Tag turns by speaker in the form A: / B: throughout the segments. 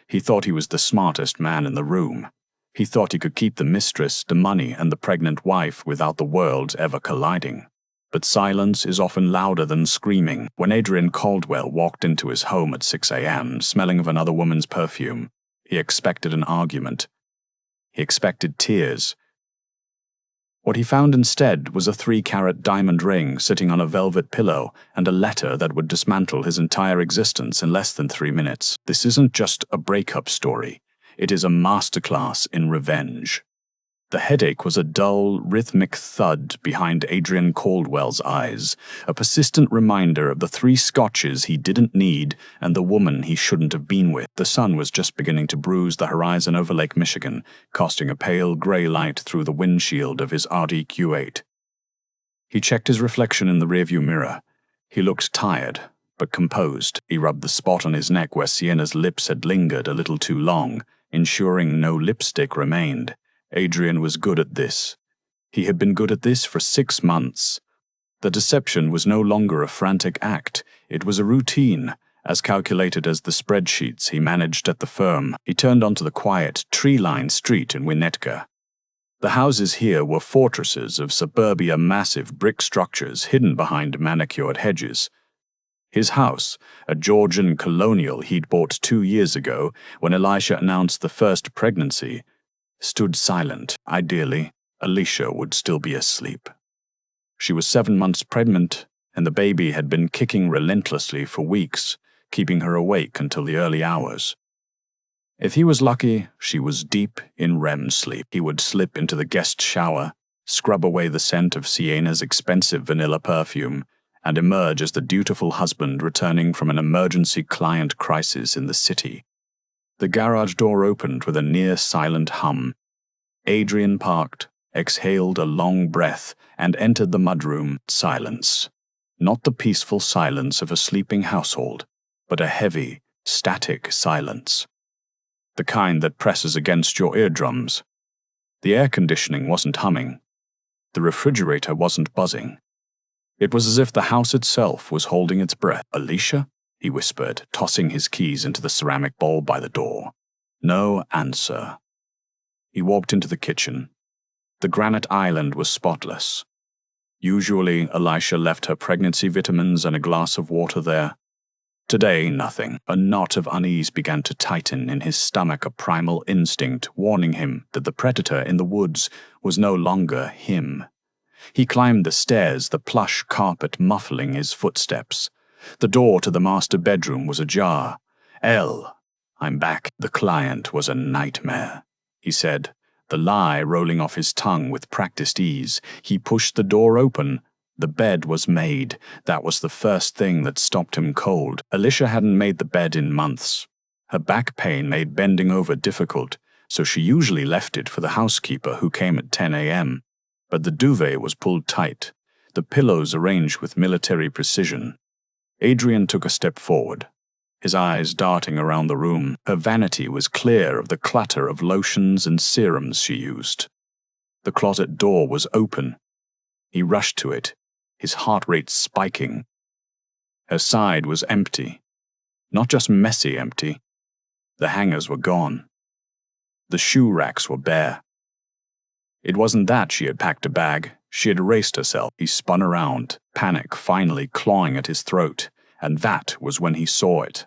A: He thought he was the smartest man in the room. He thought he could keep the mistress, the money, and the pregnant wife without the worlds ever colliding. But silence is often louder than screaming. When Adrian Caldwell walked into his home at 6 a.m., smelling of another woman's perfume, he expected an argument. He expected tears. What he found instead was a 3-carat diamond ring sitting on a velvet pillow and a letter that would dismantle his entire existence in less than 3 minutes. This isn't just a breakup story. It is a masterclass in revenge. The headache was a dull, rhythmic thud behind Adrian Caldwell's eyes, a persistent reminder of the 3 scotches he didn't need and the woman he shouldn't have been with. The sun was just beginning to bruise the horizon over Lake Michigan, casting a pale gray light through the windshield of his Audi Q8. He checked his reflection in the rearview mirror. He looked tired, but composed. He rubbed the spot on his neck where Sienna's lips had lingered a little too long, ensuring no lipstick remained. Adrian was good at this. He had been good at this for 6 months. The deception was no longer a frantic act. It was a routine, as calculated as the spreadsheets he managed at the firm. He turned onto the quiet, tree-lined street in Winnetka. The houses here were fortresses of suburbia, massive brick structures hidden behind manicured hedges. His house, a Georgian colonial he'd bought 2 years ago when Elisha announced the first pregnancy, stood silent. Ideally, Alicia would still be asleep. She was 7 months pregnant, and the baby had been kicking relentlessly for weeks, keeping her awake until the early hours. If he was lucky, she was deep in REM sleep. He would slip into the guest shower, scrub away the scent of Sienna's expensive vanilla perfume, and emerge as the dutiful husband returning from an emergency client crisis in the city. The garage door opened with a near-silent hum. Adrian parked, exhaled a long breath, and entered the mudroom. Silence. Not the peaceful silence of a sleeping household, but a heavy, static silence. The kind that presses against your eardrums. The air conditioning wasn't humming. The refrigerator wasn't buzzing. It was as if the house itself was holding its breath. "Alicia?" he whispered, tossing his keys into the ceramic bowl by the door. No answer. He walked into the kitchen. The granite island was spotless. Usually, Elisha left her pregnancy vitamins and a glass of water there. Today, nothing. A knot of unease began to tighten in his stomach, a primal instinct warning him that the predator in the woods was no longer him. He climbed the stairs, the plush carpet muffling his footsteps. The door to the master bedroom was ajar. "I'm back." The client was a nightmare, he said, the lie rolling off his tongue with practiced ease. He pushed the door open. The bed was made. That was the first thing that stopped him cold. Alicia hadn't made the bed in months. Her back pain made bending over difficult, so she usually left it for the housekeeper who came at 10 a.m. But the duvet was pulled tight, the pillows arranged with military precision. Adrian took a step forward, his eyes darting around the room. Her vanity was clear of the clutter of lotions and serums she used. The closet door was open. He rushed to it, his heart rate spiking. Her side was empty. Not just messy empty. The hangers were gone. The shoe racks were bare. It wasn't that she had packed a bag. She had erased herself. He spun around, panic finally clawing at his throat, and that was when he saw it.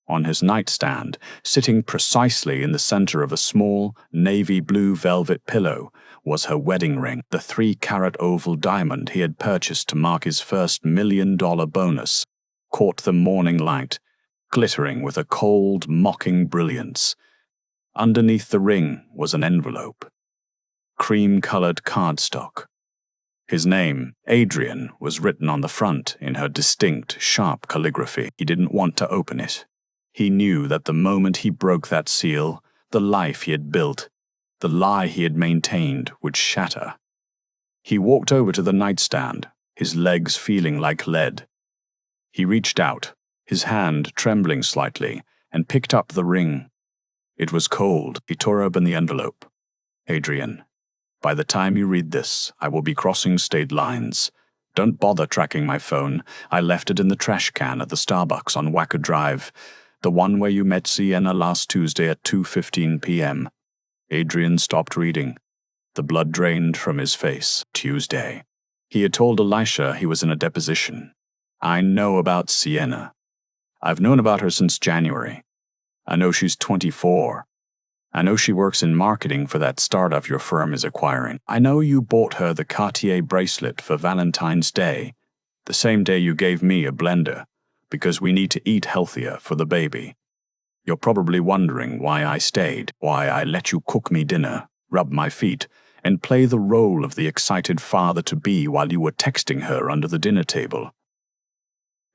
A: On his nightstand, sitting precisely in the center of a small, navy blue velvet pillow, was her wedding ring, the 3-carat oval diamond he had purchased to mark his first $1 million bonus, caught the morning light, glittering with a cold, mocking brilliance. Underneath the ring was an envelope. Cream-colored cardstock. His name, Adrian, was written on the front in her distinct, sharp calligraphy. He didn't want to open it. He knew that the moment he broke that seal, the life he had built, the lie he had maintained, would shatter. He walked over to the nightstand, his legs feeling like lead. He reached out, his hand trembling slightly, and picked up the ring. It was cold. He tore open the envelope. "Adrian, by the time you read this, I will be crossing state lines. Don't bother tracking my phone. I left it in the trash can at the Starbucks on Wacker Drive. The one where you met Sienna last Tuesday at 2:15 p.m. Adrian stopped reading. The blood drained from his face. Tuesday. He had told Elisha he was in a deposition. I know about Sienna. I've known about her since January. I know she's 24. I know she works in marketing for that startup your firm is acquiring. I know you bought her the Cartier bracelet for Valentine's Day, the same day you gave me a blender, because we need to eat healthier for the baby. You're probably wondering why I stayed, why I let you cook me dinner, rub my feet, and play the role of the excited father-to-be while you were texting her under the dinner table.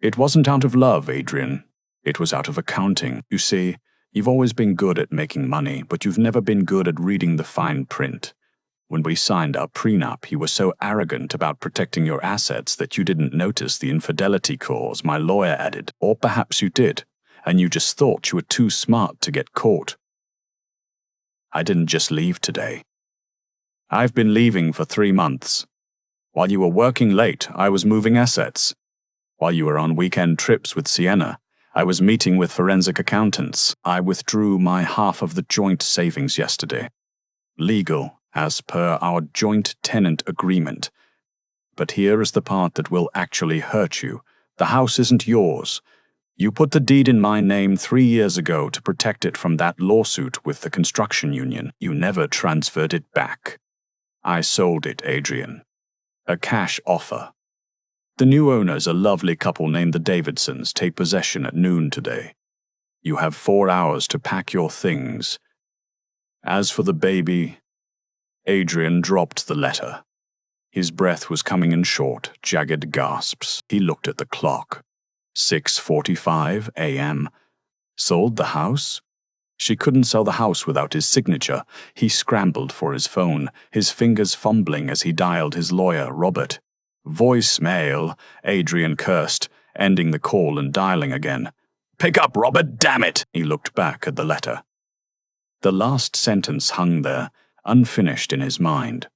A: It wasn't out of love, Adrian. It was out of accounting. You see, you've always been good at making money, but you've never been good at reading the fine print. When we signed our prenup, you were so arrogant about protecting your assets that you didn't notice the infidelity clause my lawyer added. Or perhaps you did, and you just thought you were too smart to get caught. I didn't just leave today. I've been leaving for 3 months. While you were working late, I was moving assets. While you were on weekend trips with Sienna, I was meeting with forensic accountants. I withdrew my half of the joint savings yesterday. Legal, as per our joint tenant agreement. But here is the part that will actually hurt you. The house isn't yours. You put the deed in my name 3 years ago to protect it from that lawsuit with the construction union. You never transferred it back. I sold it, Adrian. A cash offer. The new owners, a lovely couple named the Davidsons, take possession at noon today. You have 4 hours to pack your things. As for the baby, Adrian dropped the letter. His breath was coming in short, jagged gasps. He looked at the clock. 6:45 a.m. Sold the house? She couldn't sell the house without his signature. He scrambled for his phone, his fingers fumbling as he dialed his lawyer, Robert. Voicemail, Adrian cursed, ending the call and dialing again. Pick up, Robert, damn it! He looked back at the letter. The last sentence hung there, unfinished in his mind.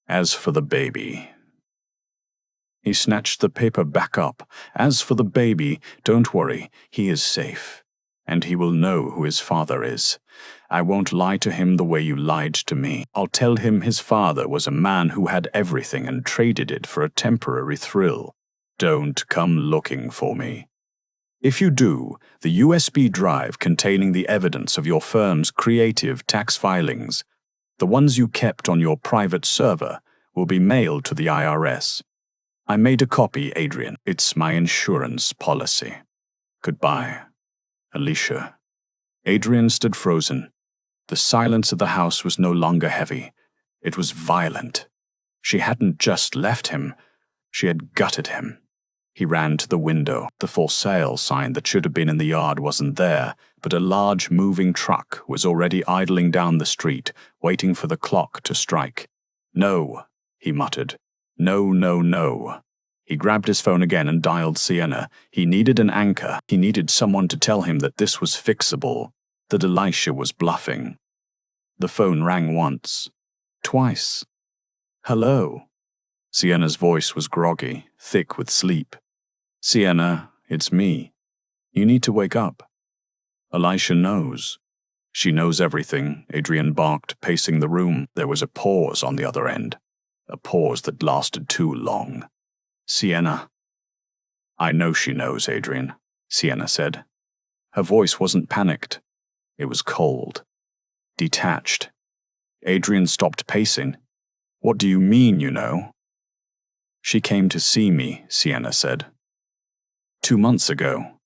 A: As for the baby. He snatched the paper back up. As for the baby, don't worry, he is safe. And he will know who his father is. I won't lie to him the way you lied to me. I'll tell him his father was a man who had everything and traded it for a temporary thrill. Don't come looking for me. If you do, the USB drive containing the evidence of your firm's creative tax filings, the ones you kept on your private server, will be mailed to the IRS. I made a copy, Adrian. It's my insurance policy. Goodbye. Alicia. Adrian stood frozen. The silence of the house was no longer heavy. It was violent. She hadn't just left him. She had gutted him. He ran to the window. The for sale sign that should have been in the yard wasn't there, but a large moving truck was already idling down the street, waiting for the clock to strike. No, he muttered. No, no, no. He grabbed his phone again and dialed Sienna. He needed an anchor. He needed someone to tell him that this was fixable, that Elisha was bluffing. The phone rang once. Twice. Hello. Sienna's voice was groggy, thick with sleep. Sienna, it's me. You need to wake up. Elisha knows. She knows everything, Adrian barked, pacing the room. There was a pause on the other end. A pause that lasted too long. Sienna. I know she knows, Adrian, Sienna said. Her voice wasn't panicked. It was cold. Detached. Adrian stopped pacing. What do you mean, you know? She came to see me, Sienna said. 2 months ago.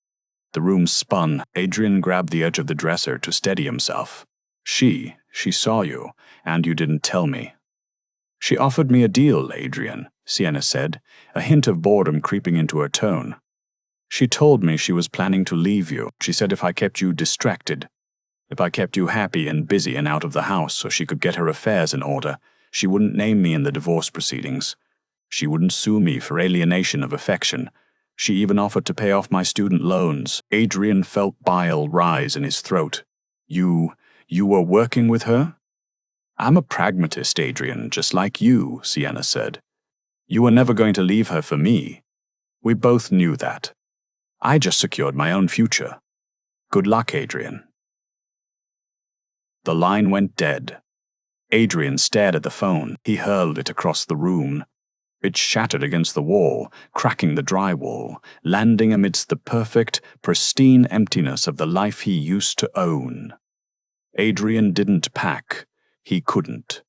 A: The room spun. Adrian grabbed the edge of the dresser to steady himself. She saw you, and you didn't tell me. She offered me a deal, Adrian, Sienna said, a hint of boredom creeping into her tone. She told me she was planning to leave you. She said if I kept you distracted, if I kept you happy and busy and out of the house so she could get her affairs in order, she wouldn't name me in the divorce proceedings. She wouldn't sue me for alienation of affection. She even offered to pay off my student loans. Adrian felt bile rise in his throat. You were working with her? I'm a pragmatist, Adrian, just like you, Sienna said. You were never going to leave her for me. We both knew that. I just secured my own future. Good luck, Adrian. The line went dead. Adrian stared at the phone. He hurled it across the room. It shattered against the wall, cracking the drywall, landing amidst the perfect, pristine emptiness of the life he used to own. Adrian didn't pack. He couldn't.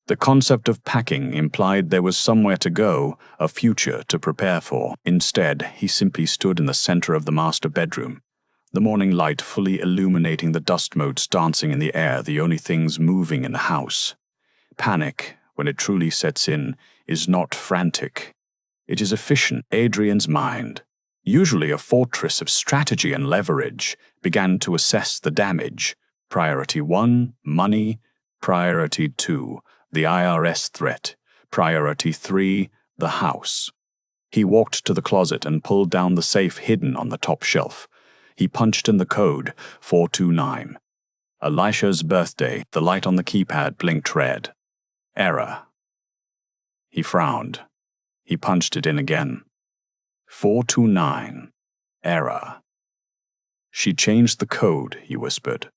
A: The concept of packing implied there was somewhere to go, a future to prepare for. Instead, he simply stood in the center of the master bedroom, the morning light fully illuminating the dust motes dancing in the air, the only things moving in the house. Panic, when it truly sets in, is not frantic. It is efficient. Adrian's mind, usually a fortress of strategy and leverage, began to assess the damage. Priority 1, money. Priority 2, the IRS threat. Priority 3, the house. He walked to the closet and pulled down the safe hidden on the top shelf. He punched in the code, 429. Elisha's birthday. The light on the keypad blinked red. Error. He frowned. He punched it in again. 429. Error. She changed the code, he whispered.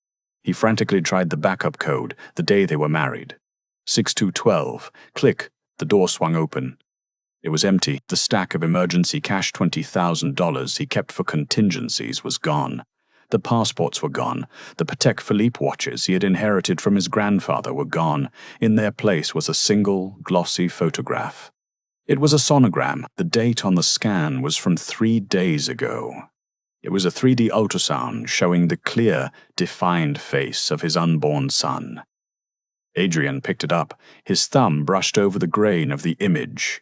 A: He frantically tried the backup code, the day they were married. 6212. Click. The door swung open. It was empty. The stack of emergency cash $20,000 he kept for contingencies was gone. The passports were gone. The Patek Philippe watches he had inherited from his grandfather were gone. In their place was a single, glossy photograph. It was a sonogram. The date on the scan was from 3 days ago. It was a 3D ultrasound showing the clear, defined face of his unborn son. Adrian picked it up. His thumb brushed over the grain of the image.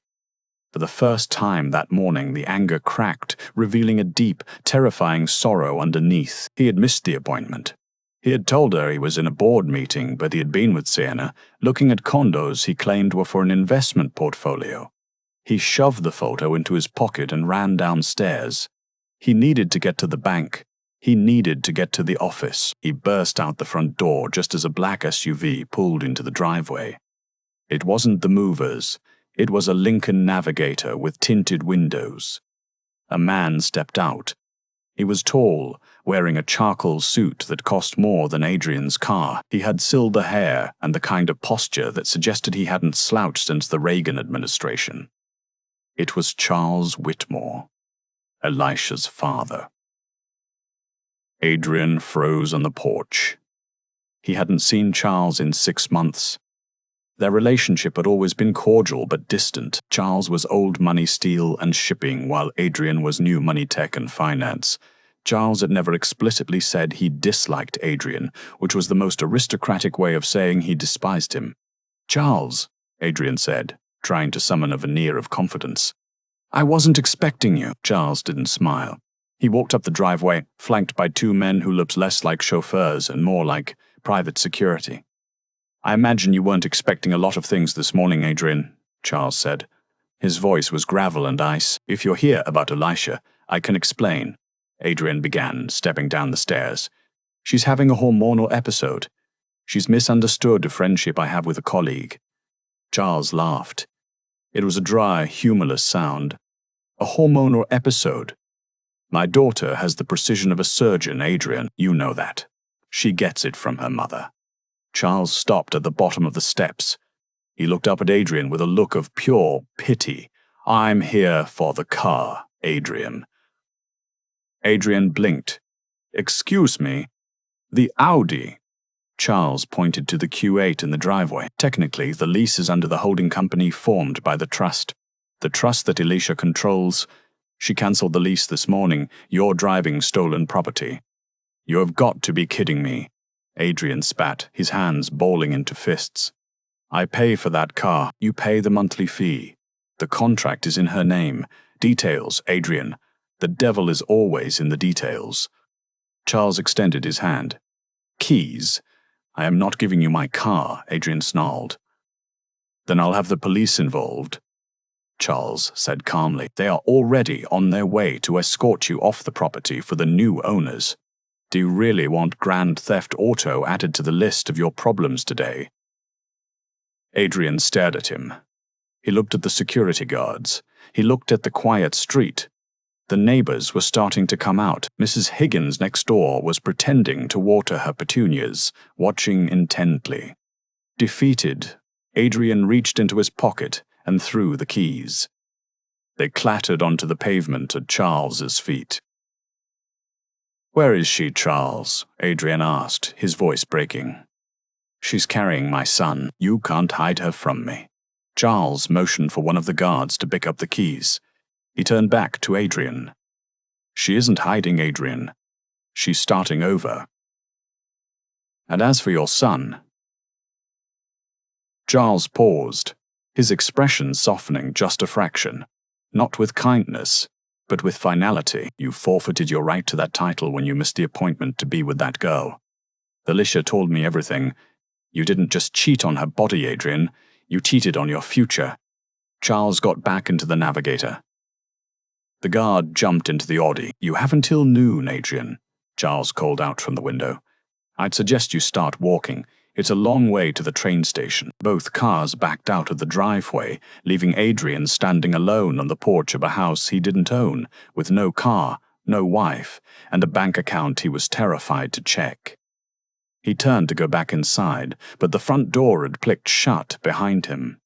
A: For the first time that morning, the anger cracked, revealing a deep, terrifying sorrow underneath. He had missed the appointment. He had told her he was in a board meeting, but he had been with Sienna, looking at condos he claimed were for an investment portfolio. He shoved the photo into his pocket and ran downstairs. He needed to get to the bank. He needed to get to the office. He burst out the front door just as a black SUV pulled into the driveway. It wasn't the movers. It was a Lincoln Navigator with tinted windows. A man stepped out. He was tall, wearing a charcoal suit that cost more than Adrian's car. He had silver hair and the kind of posture that suggested he hadn't slouched since the Reagan administration. It was Charles Whitmore, Elisha's father. Adrian froze on the porch. He hadn't seen Charles in 6 months. Their relationship had always been cordial but distant. Charles was old money steel and shipping, while Adrian was new money tech and finance. Charles had never explicitly said he disliked Adrian, which was the most aristocratic way of saying he despised him. "Charles," Adrian said, trying to summon a veneer of confidence. "I wasn't expecting you." Charles didn't smile. He walked up the driveway, flanked by 2 men who looked less like chauffeurs and more like private security. "I imagine you weren't expecting a lot of things this morning, Adrian," Charles said. His voice was gravel and ice. "If you're here about Elisha, I can explain," Adrian began, stepping down the stairs. "She's having a hormonal episode. She's misunderstood a friendship I have with a colleague." Charles laughed. It was a dry, humorless sound. "A hormonal episode? My daughter has the precision of a surgeon, Adrian. You know that. She gets it from her mother." Charles stopped at the bottom of the steps. He looked up at Adrian with a look of pure pity. "I'm here for the car, Adrian." Adrian blinked. "Excuse me, the Audi." Charles pointed to the Q8 in the driveway. "Technically, the lease is under the holding company formed by the trust that Elisha controls. She cancelled the lease this morning. You're driving stolen property." "You have got to be kidding me." Adrian spat, his hands balling into fists. "I pay for that car. You pay the monthly fee. The contract is in her name. Details, Adrian. The devil is always in the details." Charles extended his hand. "Keys? I am not giving you my car," Adrian snarled. "Then I'll have the police involved," Charles said calmly. "They are already on their way to escort you off the property for the new owners. Do you really want Grand Theft Auto added to the list of your problems today?" Adrian stared at him. He looked at the security guards. He looked at the quiet street. The neighbors were starting to come out. Mrs. Higgins next door was pretending to water her petunias, watching intently. Defeated, Adrian reached into his pocket and threw the keys. They clattered onto the pavement at Charles's feet. "Where is she, Charles?" Adrian asked, his voice breaking. "She's carrying my son. You can't hide her from me." Charles motioned for one of the guards to pick up the keys. He turned back to Adrian. "She isn't hiding, Adrian. She's starting over. And as for your son..." Charles paused, his expression softening just a fraction. Not with kindness, but with finality. "You forfeited your right to that title when you missed the appointment to be with that girl. Alicia told me everything. You didn't just cheat on her body, Adrian. You cheated on your future." Charles got back into the Navigator. The guard jumped into the Audi. "You have until noon, Adrian," Charles called out from the window. "I'd suggest you start walking. It's a long way to the train station." Both cars backed out of the driveway, leaving Adrian standing alone on the porch of a house he didn't own, with no car, no wife, and a bank account he was terrified to check. He turned to go back inside, but the front door had clicked shut behind him.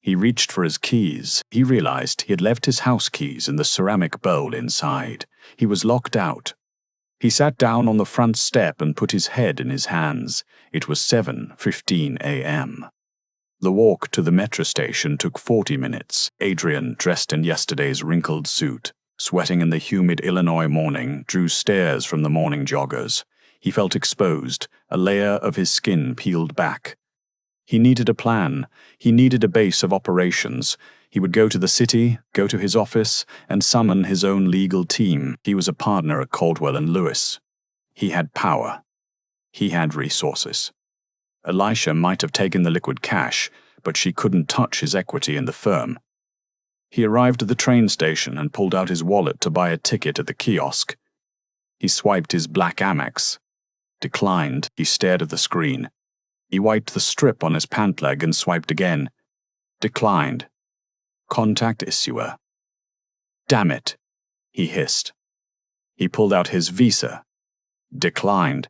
A: He reached for his keys. He realized he had left his house keys in the ceramic bowl inside. He was locked out. He sat down on the front step and put his head in his hands. It was 7:15 a.m. The walk to the metro station took 40 minutes. Adrian, dressed in yesterday's wrinkled suit, sweating in the humid Illinois morning, drew stares from the morning joggers. He felt exposed, a layer of his skin peeled back. He needed a plan. He needed a base of operations. He would go to the city, go to his office, and summon his own legal team. He was a partner at Caldwell and Lewis. He had power. He had resources. Alicia might have taken the liquid cash, but she couldn't touch his equity in the firm. He arrived at the train station and pulled out his wallet to buy a ticket at the kiosk. He swiped his black Amex. Declined. He stared at the screen. He wiped the strip on his pant leg and swiped again. Declined. Contact issuer. "Damn it," he hissed. He pulled out his Visa. Declined.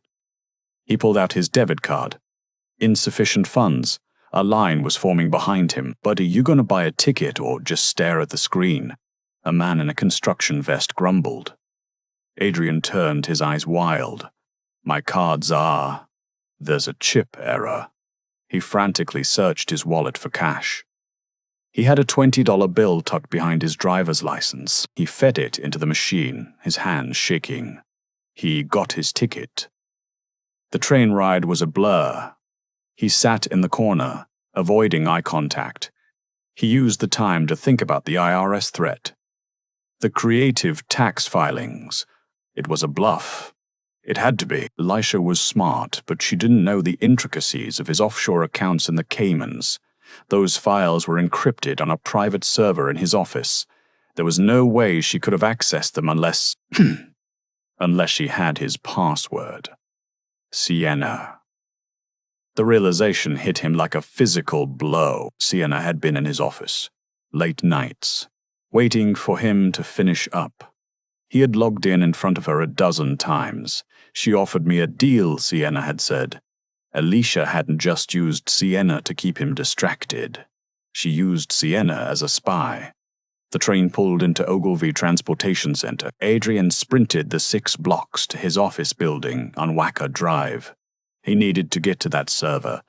A: He pulled out his debit card. Insufficient funds. A line was forming behind him. "Buddy, you gonna buy a ticket or just stare at the screen?" A man in a construction vest grumbled. Adrian turned, his eyes wild. "My cards are..." "There's a chip error." He frantically searched his wallet for cash. He had a $20 bill tucked behind his driver's license. He fed it into the machine, his hands shaking. He got his ticket. The train ride was a blur. He sat in the corner, avoiding eye contact. He used the time to think about the IRS threat. The creative tax filings. It was a bluff. It had to be. Alicia was smart, but she didn't know the intricacies of his offshore accounts in the Caymans. Those files were encrypted on a private server in his office. There was no way she could have accessed them unless she had his password. Sienna. The realization hit him like a physical blow. Sienna had been in his office, late nights, waiting for him to finish up. He had logged in front of her a dozen times. "She offered me a deal," Sienna had said. Alicia hadn't just used Sienna to keep him distracted. She used Sienna as a spy. The train pulled into Ogilvy Transportation Center. Adrian sprinted the 6 blocks to his office building on Wacker Drive. He needed to get to that server.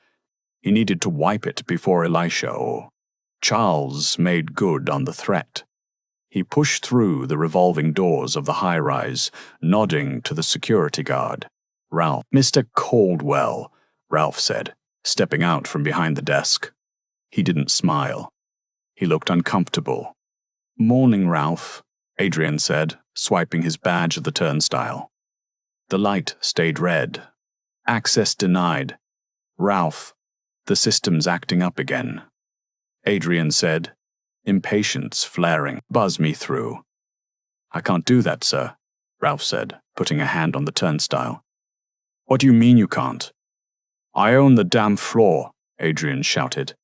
A: He needed to wipe it before Alicia or Charles made good on the threat. He pushed through the revolving doors of the high-rise, nodding to the security guard. "Ralph." "Mr. Caldwell," Ralph said, stepping out from behind the desk. He didn't smile. He looked uncomfortable. "Morning, Ralph," Adrian said, swiping his badge at the turnstile. The light stayed red. "Access denied." "Ralph, the system's acting up again," Adrian said, impatience flaring. "Buzz me through." "I can't do that, sir," Ralph said, putting a hand on the turnstile. "What do you mean you can't?" "I own the damn floor," Adrian shouted.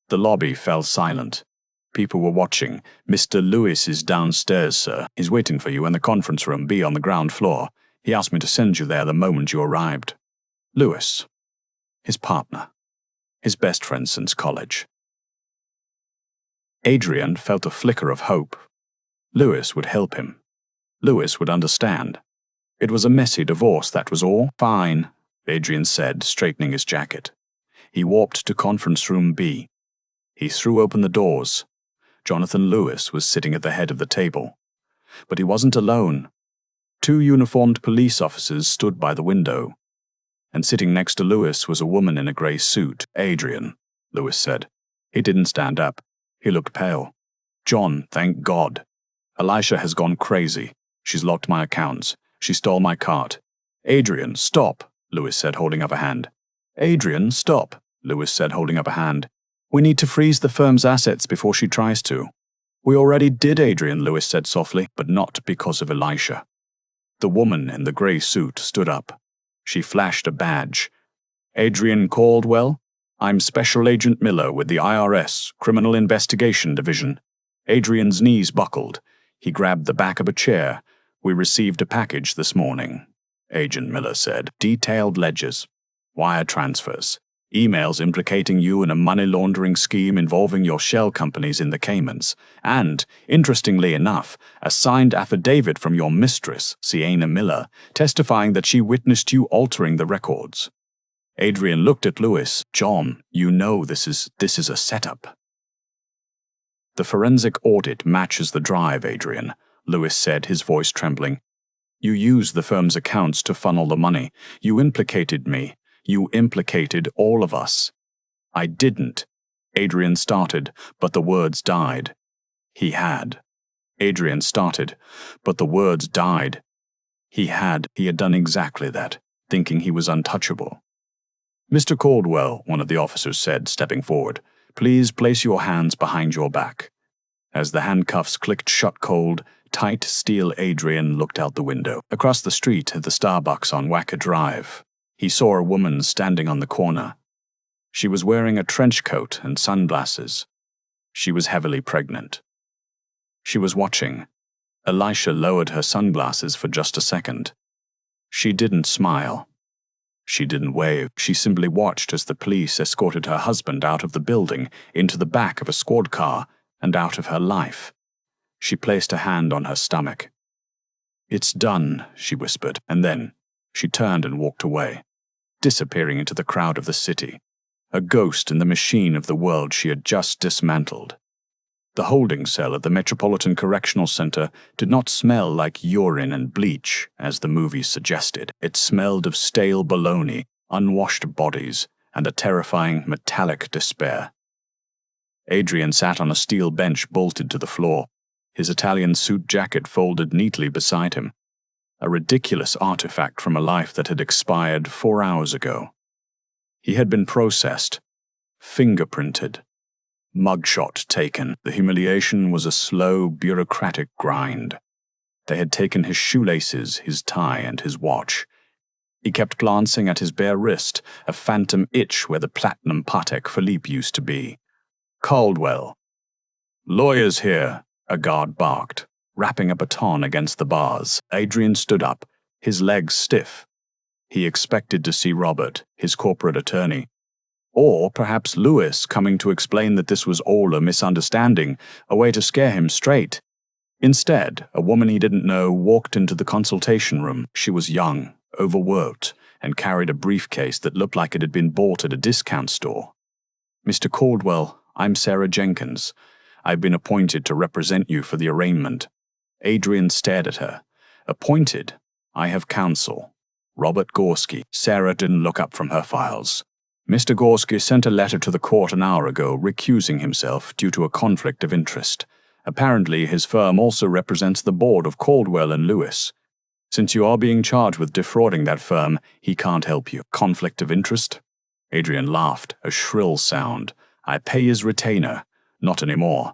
A: The lobby fell silent. People were watching. "Mr. Lewis is downstairs, sir. He's waiting for you in the conference room B on the ground floor. He asked me to send you there the moment you arrived." Lewis. His partner. His best friend since college. Adrian felt a flicker of hope. Lewis would help him. Lewis would understand. It was a messy divorce, that was all. "Fine," Adrian said, straightening his jacket. He warped to conference room B. He threw open the doors. Jonathan Lewis was sitting at the head of the table. But he wasn't alone. 2 uniformed police officers stood by the window. And sitting next to Lewis was a woman in a grey suit. "Adrian," Lewis said. He didn't stand up. He looked pale. "John, thank God. Elisha has gone crazy. She's locked my accounts. She stole my cart." "Adrian, stop," Lewis said, holding up a hand. "Adrian, stop," Lewis said, holding up a hand. "We need to freeze the firm's assets before she tries to." "We already did, Adrian," Lewis said softly, "but not because of Elisha." The woman in the grey suit stood up. She flashed a badge. "Adrian Caldwell? I'm Special Agent Miller with the IRS, Criminal Investigation Division." Adrian's knees buckled. He grabbed the back of a chair. "We received a package this morning," Agent Miller said. "Detailed ledgers, wire transfers, emails implicating you in a money laundering scheme involving your shell companies in the Caymans, and, interestingly enough, a signed affidavit from your mistress, Sienna Miller, testifying that she witnessed you altering the records." Adrian looked at Lewis. "John, you know this is a setup." "The forensic audit matches the drive, Adrian," Lewis said, his voice trembling. "You used the firm's accounts to funnel the money. You implicated me. You implicated all of us." "I didn't," Adrian started, but the words died. "He had." Adrian started, but the words died. He had done exactly that, thinking he was untouchable. "Mr. Caldwell," one of the officers said, stepping forward, "please place your hands behind your back." As the handcuffs clicked shut cold, tight steel, Adrian looked out the window. Across the street at the Starbucks on Wacker Drive, he saw a woman standing on the corner. She was wearing a trench coat and sunglasses. She was heavily pregnant. She was watching. Elisha lowered her sunglasses for just a second. She didn't smile. She didn't wave. She simply watched as the police escorted her husband out of the building, into the back of a squad car, and out of her life. She placed a hand on her stomach. "It's done," she whispered, and then she turned and walked away, disappearing into the crowd of the city, a ghost in the machine of the world she had just dismantled. The holding cell at the Metropolitan Correctional Center did not smell like urine and bleach, as the movies suggested. It smelled of stale bologna, unwashed bodies, and a terrifying metallic despair. Adrian sat on a steel bench bolted to the floor, his Italian suit jacket folded neatly beside him, a ridiculous artifact from a life that had expired 4 hours ago. He had been processed, fingerprinted, mugshot taken. The humiliation was a slow, bureaucratic grind. They had taken his shoelaces, his tie, and his watch. He kept glancing at his bare wrist, a phantom itch where the platinum Patek Philippe used to be. "Caldwell." "Lawyers here," a guard barked, rapping a baton against the bars. Adrian stood up, his legs stiff. He expected to see Robert, his corporate attorney, or perhaps Lewis, coming to explain that this was all a misunderstanding, a way to scare him straight. Instead, a woman he didn't know walked into the consultation room. She was young, overworked, and carried a briefcase that looked like it had been bought at a discount store. "Mr. Caldwell, I'm Sarah Jenkins. I've been appointed to represent you for the arraignment." Adrian stared at her. "Appointed? I have counsel. Robert Gorski." Sarah didn't look up from her files. "Mr. Gorski sent a letter to the court an hour ago recusing himself due to a conflict of interest. Apparently his firm also represents the board of Caldwell and Lewis. Since you are being charged with defrauding that firm, he can't help you." "Conflict of interest?" Adrian laughed, a shrill sound. "I pay his retainer. Not anymore.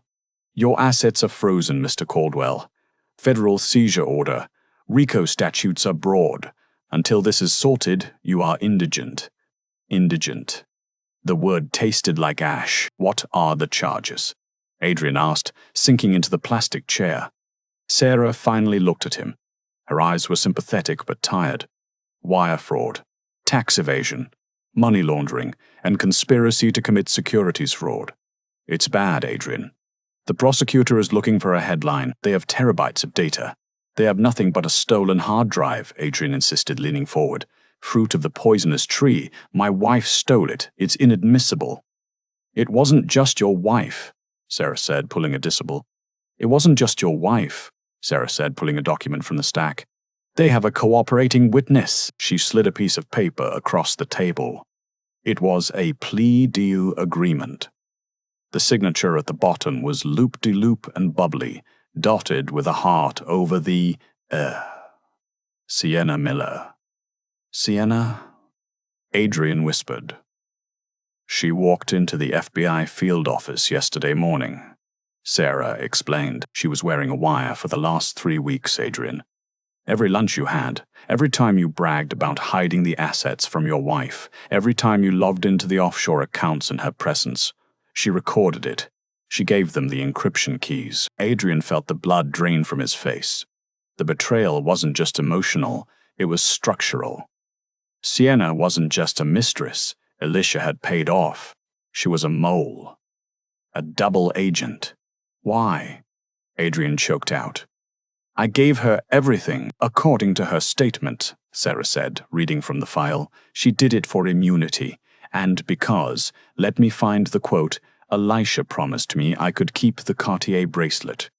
A: Your assets are frozen, Mr. Caldwell. Federal seizure order. RICO statutes are broad. Until this is sorted, you are indigent." Indigent. The word tasted like ash. "What are the charges?" Adrian asked, sinking into the plastic chair. Sarah finally looked at him. Her eyes were sympathetic but tired. Wire fraud, tax evasion, money laundering, and conspiracy to commit securities fraud. It's bad, Adrian. The prosecutor is looking for a headline. They have terabytes of data. They have nothing but a stolen hard drive, Adrian insisted, leaning forward. Fruit of the poisonous tree. My wife stole it. It's inadmissible. It wasn't just your wife, Sarah said, pulling a disciple. It wasn't just your wife, Sarah said, pulling a document from the stack. They have a cooperating witness. She slid a piece of paper across the table. It was a plea deal agreement. The signature at the bottom was loop-de-loop and bubbly, dotted with a heart over the, Sienna Miller. Sienna? Adrian whispered. She walked into the FBI field office yesterday morning. Sarah explained. She was wearing a wire for the last 3 weeks, Adrian. Every lunch you had, every time you bragged about hiding the assets from your wife, every time you logged into the offshore accounts in her presence, she recorded it. She gave them the encryption keys. Adrian felt the blood drain from his face. The betrayal wasn't just emotional, it was structural. Sienna wasn't just a mistress Alicia had paid off. She was a mole. A double agent. Why? Adrian choked out. I gave her everything, according to her statement, Sarah said, reading from the file. She did it for immunity, and because, let me find the quote, Elisha promised me I could keep the Cartier bracelet.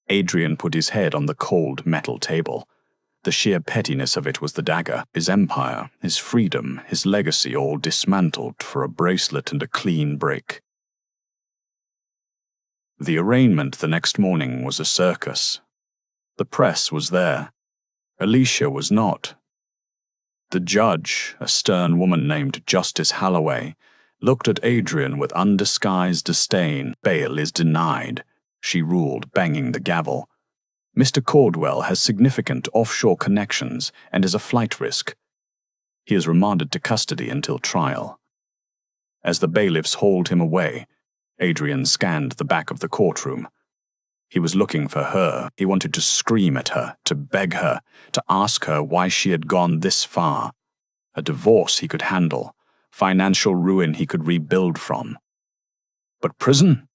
A: Adrian put his head on the cold metal table. The sheer pettiness of it was the dagger. His empire, his freedom, his legacy all dismantled for a bracelet and a clean break. The arraignment the next morning was a circus. The press was there. Alicia was not. The judge, a stern woman named Justice Halloway, looked at Adrian with undisguised disdain. Bail is denied, she ruled, banging the gavel. Mr. Caldwell has significant offshore connections and is a flight risk. He is remanded to custody until trial. As the bailiffs hauled him away, Adrian scanned the back of the courtroom. He was looking for her. He wanted to scream at her, to beg her, to ask her why she had gone this far. A divorce he could handle, financial ruin he could rebuild from. But prison?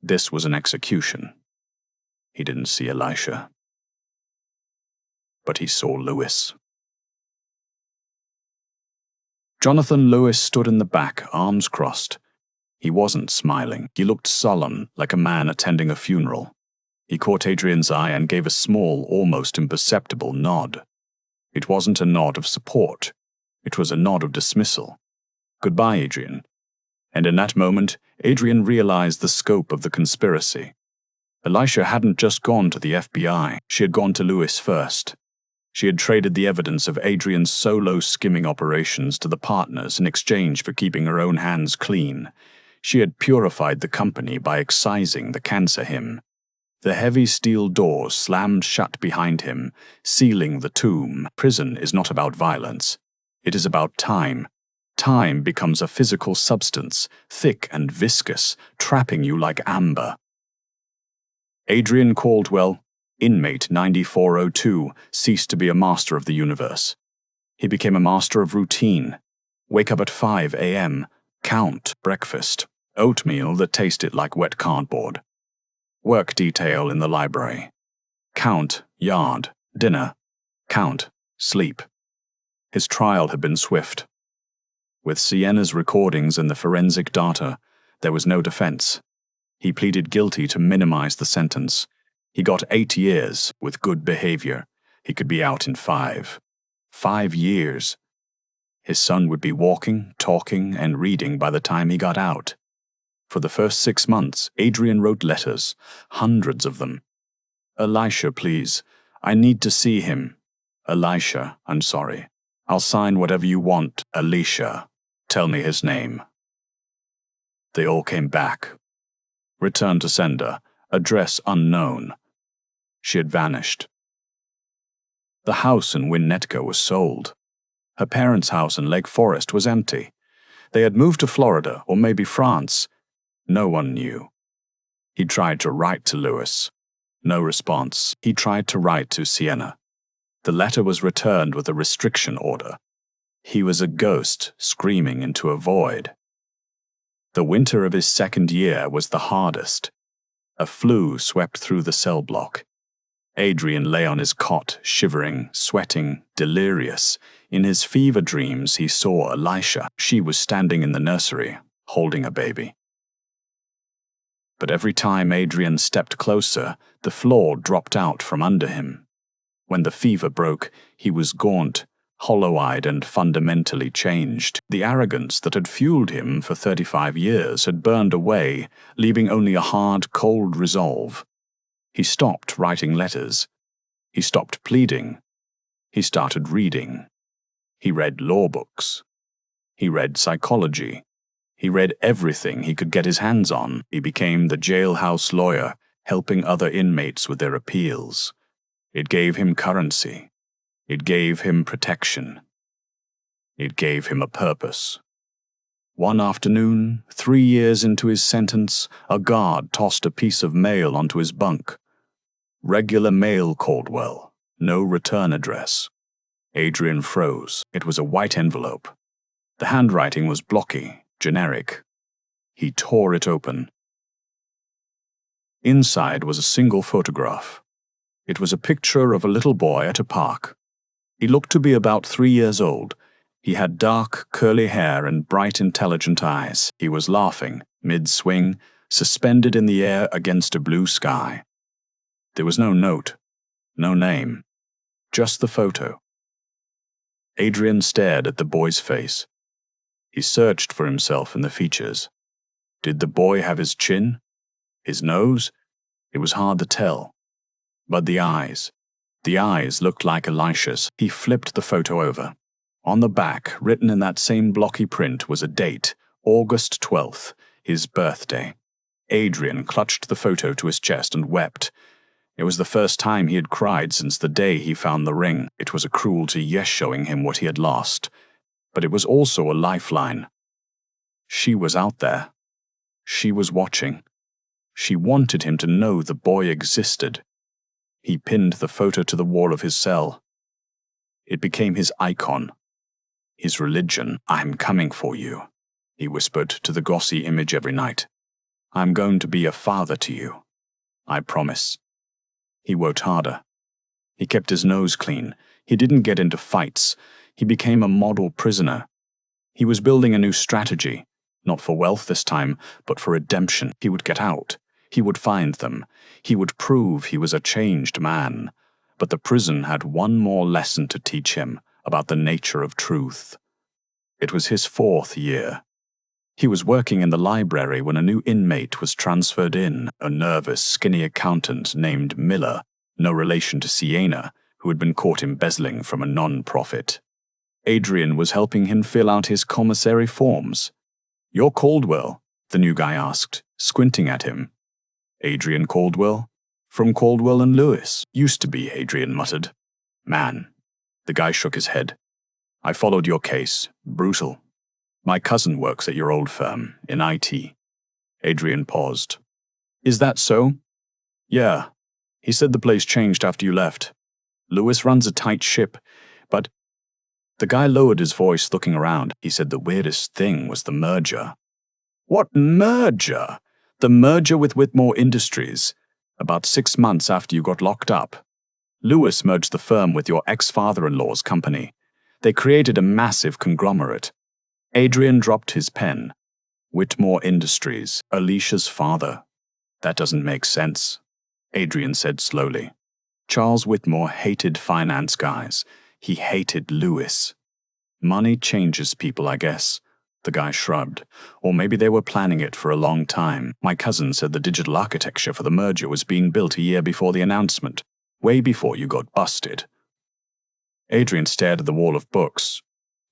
A: This was an execution. He didn't see Elisha, but he saw Lewis. Jonathan Lewis stood in the back, arms crossed. He wasn't smiling. He looked solemn, like a man attending a funeral. He caught Adrian's eye and gave a small, almost imperceptible nod. It wasn't a nod of support. It was a nod of dismissal. Goodbye, Adrian. And in that moment, Adrian realized the scope of the conspiracy. Elisha hadn't just gone to the FBI. She had gone to Lewis first. She had traded the evidence of Adrian's solo skimming operations to the partners in exchange for keeping her own hands clean. She had purified the company by excising the cancer hymn. The heavy steel doors slammed shut behind him, sealing the tomb. Prison is not about violence. It is about time. Time becomes a physical substance, thick and viscous, trapping you like amber. Adrian Caldwell, inmate 9402, ceased to be a master of the universe. He became a master of routine. Wake up at 5 a.m., count breakfast, oatmeal that tasted like wet cardboard. Work detail in the library. Count yard, dinner. Count sleep. His trial had been swift. With Sienna's recordings and the forensic data, there was no defense. He pleaded guilty to minimize the sentence. He got 8 years with good behavior. He could be out in 5. 5 years. His son would be walking, talking, and reading by the time he got out. For the first 6 months, Adrian wrote letters, hundreds of them. Elisha, please. I need to see him. Elisha, I'm sorry. I'll sign whatever you want. Alicia. Tell me his name. They all came back. Return to sender. Address unknown. She had vanished. The house in Winnetka was sold. Her parents' house in Lake Forest was empty. They had moved to Florida or maybe France. No one knew. He tried to write to Lewis. No response. He tried to write to Sienna. The letter was returned with a restriction order. He was a ghost screaming into a void. The winter of his second year was the hardest. A flu swept through the cell block. Adrian lay on his cot, shivering, sweating, delirious. In his fever dreams, he saw Elisha. She was standing in the nursery, holding a baby. But every time Adrian stepped closer, the floor dropped out from under him. When the fever broke, he was gaunt, hollow-eyed, and fundamentally changed. The arrogance that had fueled him for 35 years had burned away, leaving only a hard, cold resolve. He stopped writing letters. He stopped pleading. He started reading. He read law books. He read psychology. He read everything he could get his hands on. He became the jailhouse lawyer, helping other inmates with their appeals. It gave him currency. It gave him protection. It gave him a purpose. One afternoon, 3 years into his sentence, a guard tossed a piece of mail onto his bunk. Regular mail, Caldwell. No return address. Adrian froze. It was a white envelope. The handwriting was blocky, generic. He tore it open. Inside was a single photograph. It was a picture of a little boy at a park. He looked to be about 3 years old. He had dark, curly hair and bright, intelligent eyes. He was laughing, mid-swing, suspended in the air against a blue sky. There was no note, no name, just the photo. Adrian stared at the boy's face. He searched for himself in the features. Did the boy have his chin? His nose? It was hard to tell. But the eyes looked like Elisha's. He flipped the photo over. On the back, written in that same blocky print, was a date, August 12th, his birthday. Adrian clutched the photo to his chest and wept. It was the first time he had cried since the day he found the ring. It was a cruelty, yes, showing him what he had lost. But it was also a lifeline. She was out there. She was watching. She wanted him to know the boy existed. He pinned the photo to the wall of his cell. It became his icon, his religion. "I'm coming for you," he whispered to the glossy image every night. "I'm going to be a father to you. I promise." He worked harder. He kept his nose clean. He didn't get into fights. He became a model prisoner. He was building a new strategy, not for wealth this time, but for redemption. He would get out. He would find them. He would prove he was a changed man. But the prison had one more lesson to teach him about the nature of truth. It was his 4th year. He was working in the library when a new inmate was transferred in, a nervous, skinny accountant named Miller, no relation to Sienna, who had been caught embezzling from a non-profit. Adrian was helping him fill out his commissary forms. "You're Caldwell?" the new guy asked, squinting at him. "Adrian Caldwell? From Caldwell and Lewis. Used to be," Adrian muttered. "Man." The guy shook his head. "I followed your case. Brutal. My cousin works at your old firm, in IT. Adrian paused. "Is that so?" "Yeah. He said the place changed after you left. Lewis runs a tight ship, but—" The guy lowered his voice, looking around. He said the weirdest thing was the merger. "What merger?" "The merger with Whitmore Industries. About 6 months after you got locked up. Lewis merged the firm with your ex-father-in-law's company. They created a massive conglomerate." Adrian dropped his pen. "Whitmore Industries, Alicia's father. That doesn't make sense," Adrian said slowly. "Charles Whitmore hated finance guys. He hated Lewis. Money changes people, I guess." The guy shrugged. "Or maybe they were planning it for a long time. My cousin said the digital architecture for the merger was being built a year before the announcement, way before you got busted." Adrian stared at the wall of books.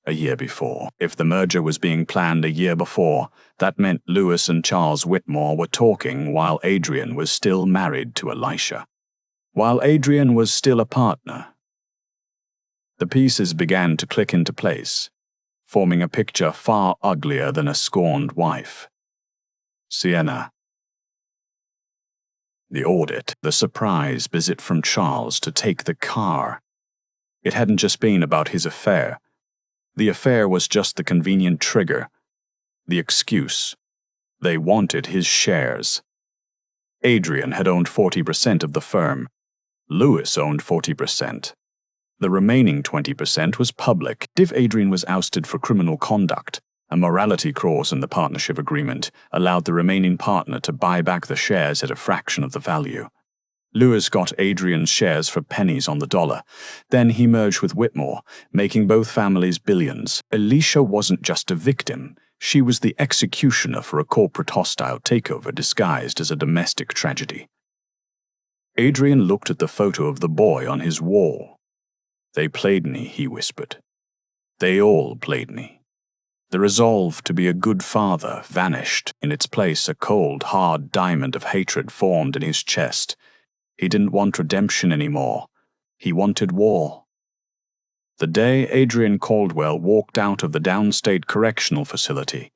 A: A year before. If the merger was being planned a year before, that meant Lewis and Charles Whitmore were talking while Adrian was still married to Elisha. While Adrian was still a partner. The pieces began to click into place, forming a picture far uglier than a scorned wife. Sienna. The audit, the surprise visit from Charles to take the car. It hadn't just been about his affair. The affair was just the convenient trigger, the excuse. They wanted his shares. Adrian had owned 40% of the firm. Lewis owned 40%. The remaining 20% was public. If Adrian was ousted for criminal conduct, a morality clause in the partnership agreement allowed the remaining partner to buy back the shares at a fraction of the value. Lewis got Adrian's shares for pennies on the dollar. Then he merged with Whitmore, making both families billions. Alicia wasn't just a victim. She was the executioner for a corporate hostile takeover disguised as a domestic tragedy. Adrian looked at the photo of the boy on his wall. "They played me," he whispered. "They all played me." The resolve to be a good father vanished. In its place, a cold, hard diamond of hatred formed in his chest. He didn't want redemption anymore. He wanted war. The day Adrian Caldwell walked out of the downstate correctional facility,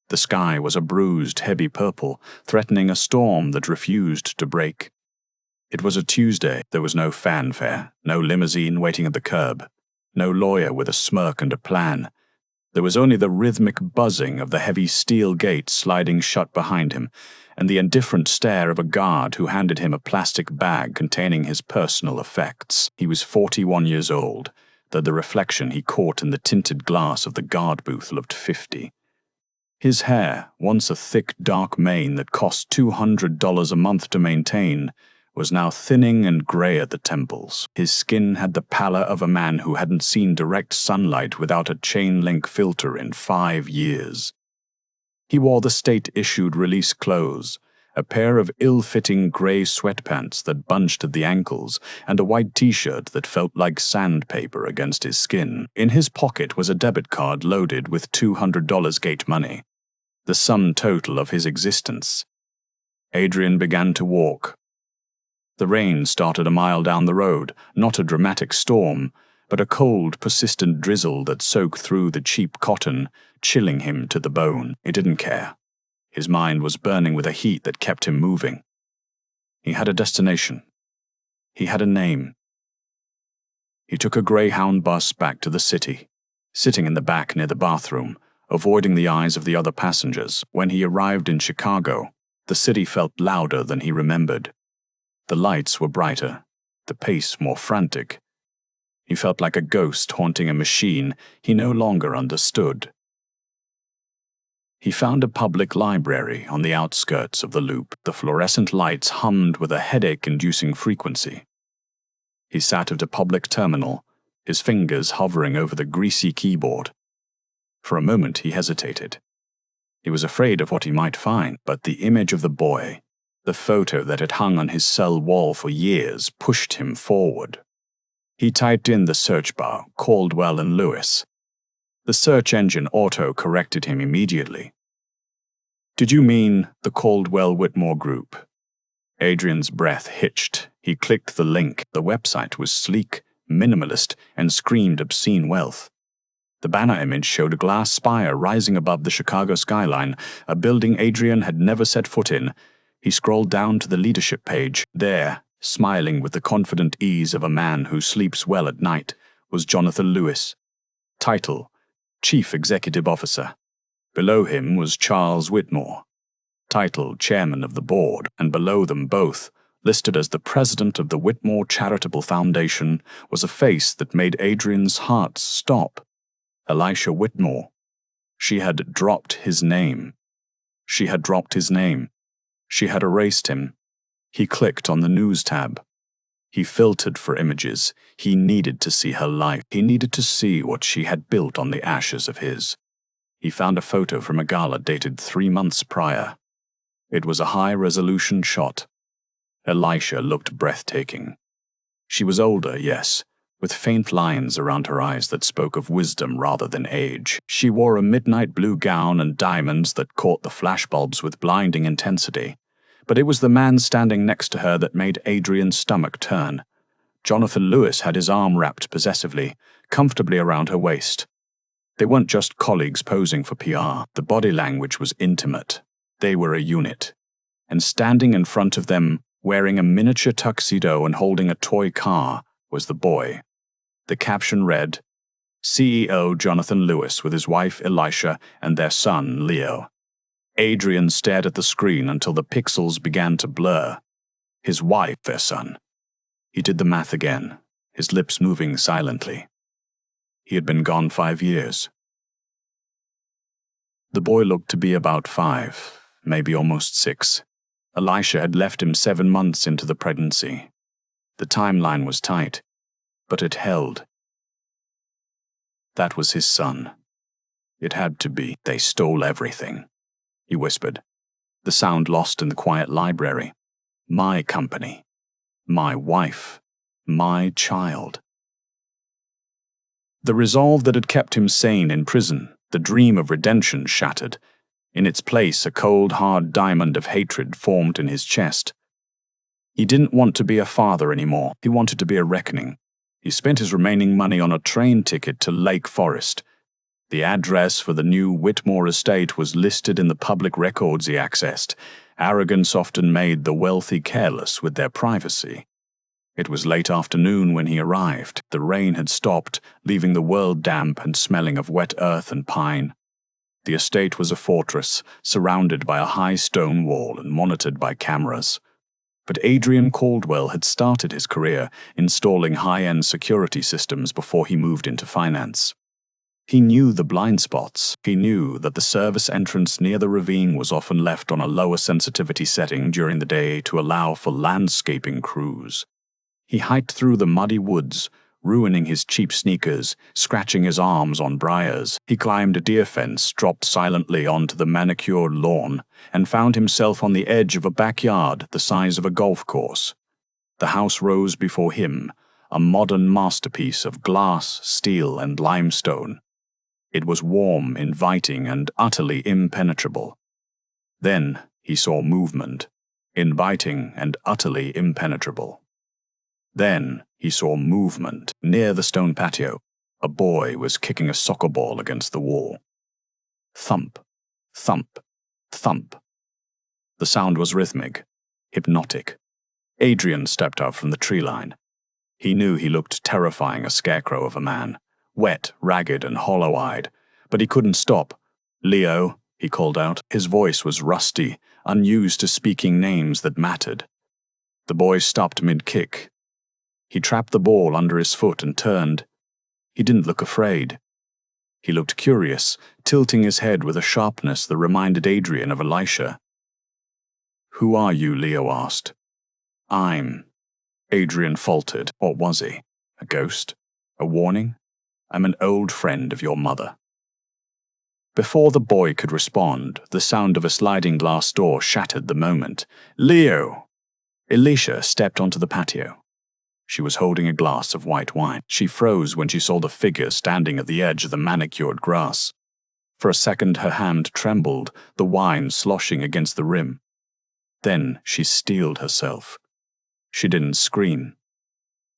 A: the sky was a bruised, heavy purple, threatening a storm that refused to break. It was a Tuesday. There was no fanfare, no limousine waiting at the curb, no lawyer with a smirk and a plan. There was only the rhythmic buzzing of the heavy steel gate sliding shut behind him, and the indifferent stare of a guard who handed him a plastic bag containing his personal effects. He was 41 years old, though the reflection he caught in the tinted glass of the guard booth looked 50. His hair, once a thick, dark mane that cost $200 a month to maintain, was now thinning and gray at the temples. His skin had the pallor of a man who hadn't seen direct sunlight without a chain-link filter in 5 years. He wore the state-issued release clothes, a pair of ill-fitting gray sweatpants that bunched at the ankles, and a white t-shirt that felt like sandpaper against his skin. In his pocket was a debit card loaded with $200 gate money, the sum total of his existence. Adrian began to walk. The rain started a mile down the road, not a dramatic storm, but a cold, persistent drizzle that soaked through the cheap cotton, chilling him to the bone. He didn't care. His mind was burning with a heat that kept him moving. He had a destination. He had a name. He took a Greyhound bus back to the city, sitting in the back near the bathroom, avoiding the eyes of the other passengers. When he arrived in Chicago, the city felt louder than he remembered. The lights were brighter, the pace more frantic. He felt like a ghost haunting a machine he no longer understood. He found a public library on the outskirts of the loop. The fluorescent lights hummed with a headache-inducing frequency. He sat at a public terminal, his fingers hovering over the greasy keyboard. For a moment he hesitated. He was afraid of what he might find, but the image of the boy, the photo that had hung on his cell wall for years, pushed him forward. He typed in the search bar, Caldwell and Lewis. The search engine auto-corrected him immediately. "Did you mean the Caldwell-Whitmore Group?" Adrian's breath hitched. He clicked the link. The website was sleek, minimalist, and screamed obscene wealth. The banner image showed a glass spire rising above the Chicago skyline, a building Adrian had never set foot in. He scrolled down to the leadership page. There, smiling with the confident ease of a man who sleeps well at night, was Jonathan Lewis. Title: Chief Executive Officer. Below him was Charles Whitmore. Title: Chairman of the Board, and below them both, listed as the President of the Whitmore Charitable Foundation, was a face that made Adrian's heart stop. Elisha Whitmore. She had dropped his name. She had dropped his name. She had erased him. He clicked on the news tab. He filtered for images. He needed to see her life. He needed to see what she had built on the ashes of his. He found a photo from a gala dated 3 months prior. It was a high-resolution shot. Elisha looked breathtaking. She was older, yes, with faint lines around her eyes that spoke of wisdom rather than age. She wore a midnight blue gown and diamonds that caught the flashbulbs with blinding intensity. But it was the man standing next to her that made Adrian's stomach turn. Jonathan Lewis had his arm wrapped possessively, comfortably around her waist. They weren't just colleagues posing for PR. The body language was intimate. They were a unit, and standing in front of them, wearing a miniature tuxedo and holding a toy car, was the boy. The caption read, CEO Jonathan Lewis with his wife Elisha and their son Leo. Adrian stared at the screen until the pixels began to blur. His wife, their son. He did the math again, his lips moving silently. He had been gone 5 years. The boy looked to be about 5, maybe almost 6. Elisha had left him 7 months into the pregnancy. The timeline was tight, but it held. That was his son. It had to be. They stole everything, he whispered, the sound lost in the quiet library. My company. My wife. My child. The resolve that had kept him sane in prison, the dream of redemption shattered. In its place, a cold, hard diamond of hatred formed in his chest. He didn't want to be a father anymore. He wanted to be a reckoning. He spent his remaining money on a train ticket to Lake Forest. The address for the new Whitmore estate was listed in the public records he accessed. Arrogance often made the wealthy careless with their privacy. It was late afternoon when he arrived. The rain had stopped, leaving the world damp and smelling of wet earth and pine. The estate was a fortress, surrounded by a high stone wall and monitored by cameras. But Adrian Caldwell had started his career installing high-end security systems before he moved into finance. He knew the blind spots. He knew that the service entrance near the ravine was often left on a lower sensitivity setting during the day to allow for landscaping crews. He hiked through the muddy woods, ruining his cheap sneakers, scratching his arms on briars. He climbed a deer fence, dropped silently onto the manicured lawn, and found himself on the edge of a backyard the size of a golf course. The house rose before him, a modern masterpiece of glass, steel, and limestone. It was warm, inviting, and utterly impenetrable. Then he saw movement, inviting and utterly impenetrable. Then he saw movement. Near the stone patio, a boy was kicking a soccer ball against the wall. Thump, thump, thump. The sound was rhythmic, hypnotic. Adrian stepped out from the tree line. He knew he looked terrifying, a scarecrow of a man, wet, ragged, and hollow-eyed, but he couldn't stop. Leo, he called out. His voice was rusty, unused to speaking names that mattered. The boy stopped mid-kick. He trapped the ball under his foot and turned. He didn't look afraid. He looked curious, tilting his head with a sharpness that reminded Adrian of Elisha. "Who are you?" Leo asked. "I'm..." Adrian faltered. What was he? A ghost? A warning? "I'm an old friend of your mother." Before the boy could respond, the sound of a sliding glass door shattered the moment. "Leo!" Elisha stepped onto the patio. She was holding a glass of white wine. She froze when she saw the figure standing at the edge of the manicured grass. For a second her hand trembled, the wine sloshing against the rim. Then she steeled herself. She didn't scream.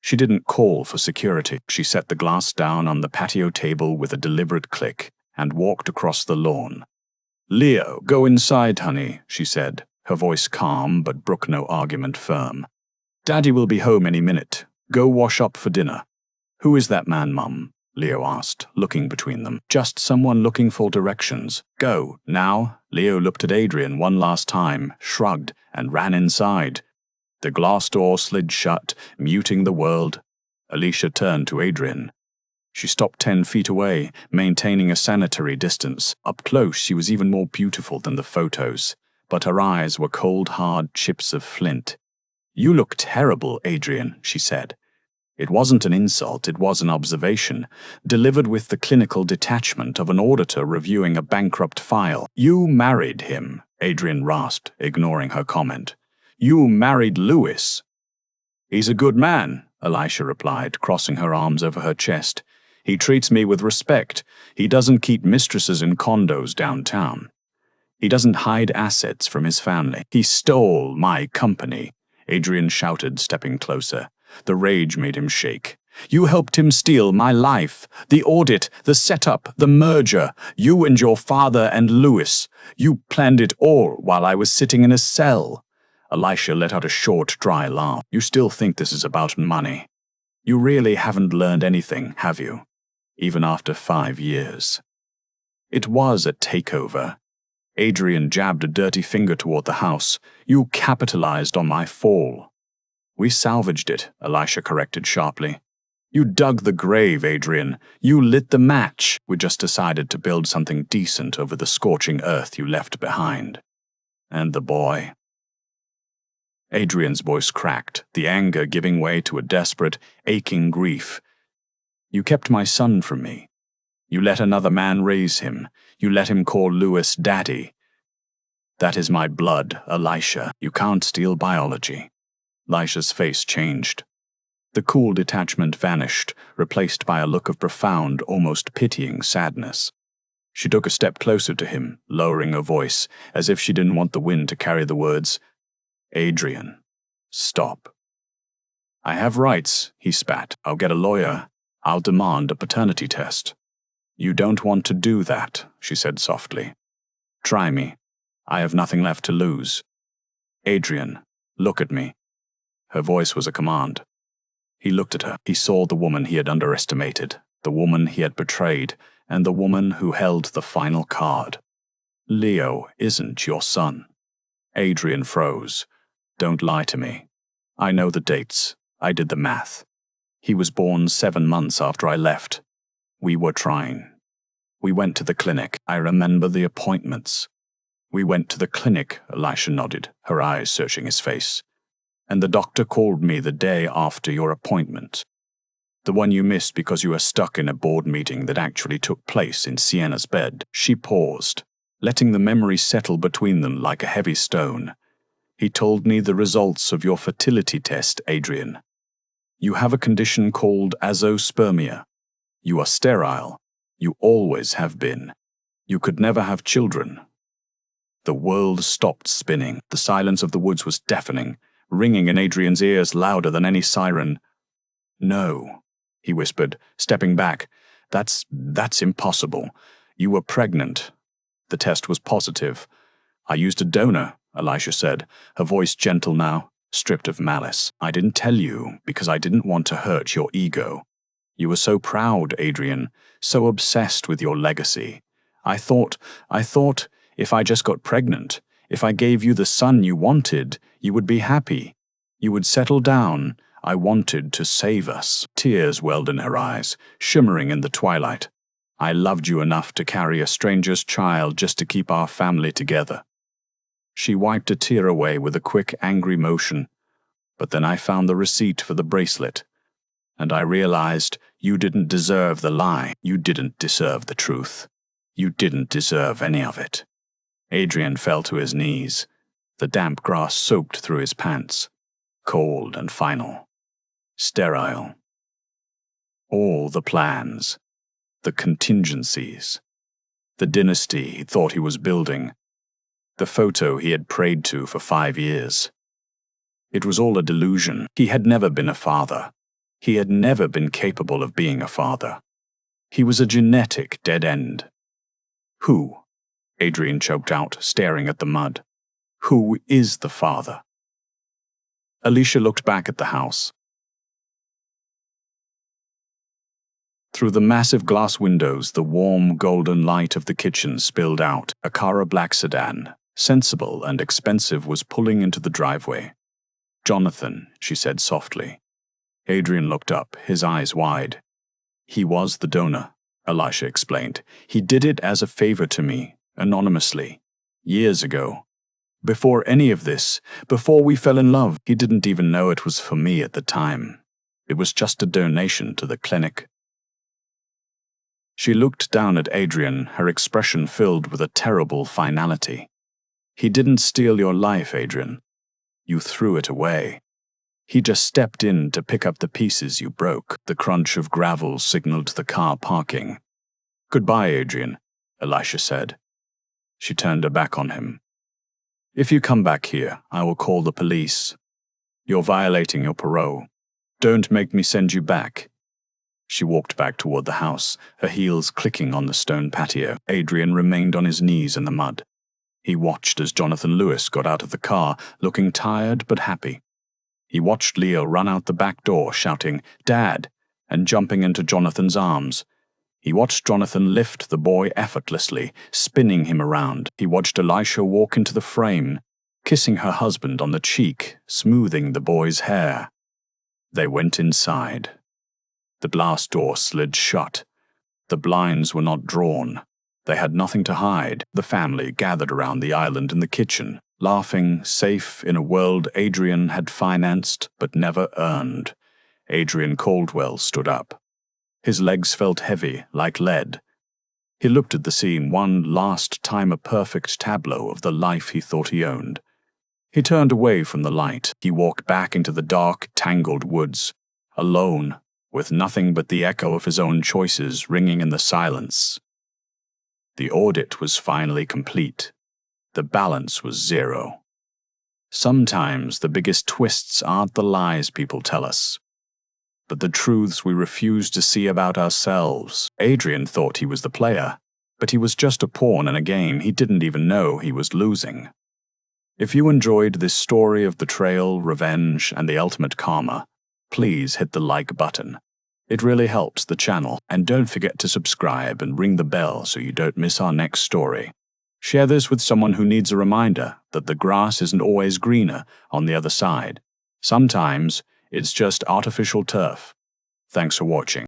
A: She didn't call for security. She set the glass down on the patio table with a deliberate click and walked across the lawn. "Leo, go inside, honey," she said, her voice calm but brook no argument firm. "Daddy will be home any minute. Go wash up for dinner." "Who is that man, Mum?" Leo asked, looking between them. "Just someone looking for directions. Go, now." Leo looked at Adrian one last time, shrugged, and ran inside. The glass door slid shut, muting the world. Elisha turned to Adrian. She stopped 10 feet away, maintaining a sanitary distance. Up close, she was even more beautiful than the photos, but her eyes were cold, hard chips of flint. "You look terrible, Adrian," she said. It wasn't an insult, it was an observation, delivered with the clinical detachment of an auditor reviewing a bankrupt file. "You married him," Adrian rasped, ignoring her comment. "You married Lewis." "He's a good man," Elisha replied, crossing her arms over her chest. "He treats me with respect. He doesn't keep mistresses in condos downtown. He doesn't hide assets from his family. He stole my company," Adrian shouted, stepping closer. The rage made him shake. You helped him steal my life, the audit, the setup, the merger. You and your father and Lewis. You planned it all while I was sitting in a cell." Elisha let out a short, dry laugh. "You still think this is about money? You really haven't learned anything, have you? Even after 5 years." "It was a takeover." Adrian jabbed a dirty finger toward the house. "You capitalized on my fall." "We salvaged it," Elisha corrected sharply. "You dug the grave, Adrian. You lit the match. We just decided to build something decent over the scorching earth you left behind." "And the boy?" Adrian's voice cracked, the anger giving way to a desperate, aching grief. "You kept my son from me. You let another man raise him. You let him call Lewis Daddy. That is my blood, Elisha. You can't steal biology." Elisha's face changed. The cool detachment vanished, replaced by a look of profound, almost pitying sadness. She took a step closer to him, lowering her voice, as if she didn't want the wind to carry the words, "Adrian, stop." "I have rights," he spat. "I'll get a lawyer. I'll demand a paternity test." "You don't want to do that," she said softly. "Try me. I have nothing left to lose." "Adrian, look at me." Her voice was a command. He looked at her. He saw the woman he had underestimated, the woman he had betrayed, and the woman who held the final card. "Leo isn't your son." Adrian froze. "Don't lie to me. I know the dates. I did the math. He was born 7 months after I left. We were trying. We went to the clinic. I remember the appointments." "We went to the clinic," Elisha nodded, her eyes searching his face. "And the doctor called me the day after your appointment. The one you missed because you were stuck in a board meeting that actually took place in Sienna's bed." She paused, letting the memory settle between them like a heavy stone. "He told me the results of your fertility test, Adrian. You have a condition called azoospermia. You are sterile. You always have been. You could never have children." The world stopped spinning. The silence of the woods was deafening, ringing in Adrian's ears louder than any siren. "No," he whispered, stepping back. That's impossible. You were pregnant. The test was positive." "I used a donor," Elisha said, her voice gentle now, stripped of malice. "I didn't tell you because I didn't want to hurt your ego. You were so proud, Adrian, so obsessed with your legacy. I thought, if I just got pregnant, if I gave you the son you wanted, you would be happy. You would settle down. I wanted to save us." Tears welled in her eyes, shimmering in the twilight. "I loved you enough to carry a stranger's child just to keep our family together." She wiped a tear away with a quick, angry motion. "But then I found the receipt for the bracelet. And I realized you didn't deserve the lie. You didn't deserve the truth. You didn't deserve any of it." Adrian fell to his knees. The damp grass soaked through his pants. Cold and final. Sterile. All the plans. The contingencies. The dynasty he thought he was building. The photo he had prayed to for 5 years. It was all a delusion. He had never been a father. He had never been capable of being a father. He was a genetic dead end. "Who?" Adrian choked out, staring at the mud. "Who is the father?" Elisha looked back at the house. Through the massive glass windows, the warm, golden light of the kitchen spilled out. A Cara black sedan, sensible and expensive, was pulling into the driveway. "Jonathan," she said softly. Adrian looked up, his eyes wide. "He was the donor," Elisha explained. "He did it as a favor to me, anonymously, years ago. Before any of this, before we fell in love, he didn't even know it was for me at the time. It was just a donation to the clinic." She looked down at Adrian, her expression filled with a terrible finality. "He didn't steal your life, Adrian. You threw it away. He just stepped in to pick up the pieces you broke." The crunch of gravel signaled the car parking. "Goodbye, Adrian," Elisha said. She turned her back on him. "If you come back here, I will call the police. You're violating your parole. Don't make me send you back. She walked back toward the house, her heels clicking on the stone patio. Adrian remained on his knees in the mud. He watched as Jonathan Lewis got out of the car, looking tired but happy. He watched Leo run out the back door, shouting, "Dad!" and jumping into Jonathan's arms. He watched Jonathan lift the boy effortlessly, spinning him around. He watched Elisha walk into the frame, kissing her husband on the cheek, smoothing the boy's hair. They went inside. The glass door slid shut. The blinds were not drawn. They had nothing to hide. The family gathered around the island in the kitchen, laughing, safe in a world Adrian had financed but never earned. Adrian Caldwell stood up. His legs felt heavy, like lead. He looked at the scene, one last time a perfect tableau of the life he thought he owned. He turned away from the light. He walked back into the dark, tangled woods, alone, with nothing but the echo of his own choices ringing in the silence. The audit was finally complete. The balance was 0. Sometimes the biggest twists aren't the lies people tell us, but the truths we refuse to see about ourselves. Adrian thought he was the player, but he was just a pawn in a game he didn't even know he was losing. If you enjoyed this story of betrayal, revenge, and the ultimate karma, please hit the like button. It really helps the channel, and don't forget to subscribe and ring the bell so you don't miss our next story. Share this with someone who needs a reminder that the grass isn't always greener on the other side. Sometimes it's just artificial turf. Thanks for watching.